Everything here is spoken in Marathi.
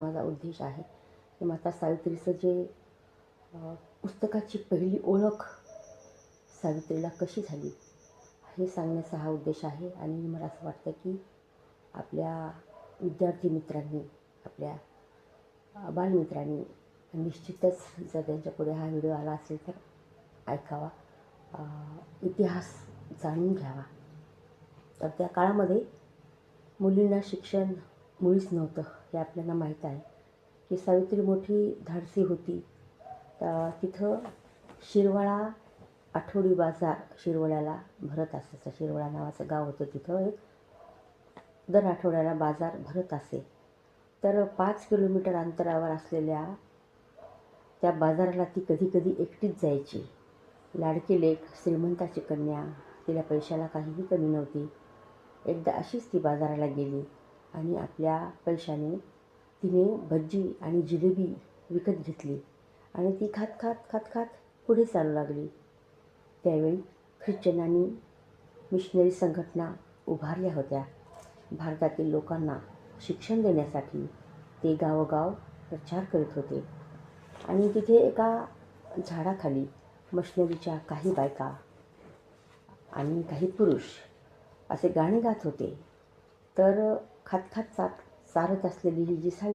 माझा उद्देश आहे की माता सावित्रीचं जे पुस्तकाची पहिली ओळख सावित्रीला कशी झाली हे सांगण्याचा हा उद्देश आहे. आणि मला असं वाटतं की आपल्या विद्यार्थी मित्रांनी, आपल्या बालमित्रांनी निश्चितच जर त्यांच्यापुढे हा व्हिडिओ आला असेल तर ऐकावा, इतिहास जाणून घ्यावा. तर त्या काळामध्ये मुलींना शिक्षण मुळीच नव्हतं हे आपल्याला माहीत आहे. की सावित्री मोठी धाडसी होती. तिथं शिरवळा आठवडी बाजार शिरवळ्याला भरत असायचा. शिरवळा नावाचं गाव होतं, तिथं एक दर आठवड्याला बाजार भरत असे. तर 5 किलोमीटर अंतरावर असलेल्या त्या बाजाराला ती कधी कधी एकटीच जायची. लाडकी लेक, श्रीमंताची कन्या, तिला पैशाला काहीही कमी नव्हती. एकदा अशीच ती बाजाराला गेली आणि आपल्या पैशाने तिने भज्जी आणि जिलेबी विकत घेतली आणि ती खात खात खात खात पुढे चालू लागली. त्यावेळी ख्रिश्चन आणि मिशनरी संघटना उभारल्या होत्या. भारतातील लोकांना शिक्षण देण्यासाठी ते गावोगाव प्रचार करीत होते. आणि तिथे एका झाडाखाली मशनरीच्या काही बायका आणि काही पुरुष असे गाणे गात होते. तर खात खात चालत असलेली ही जी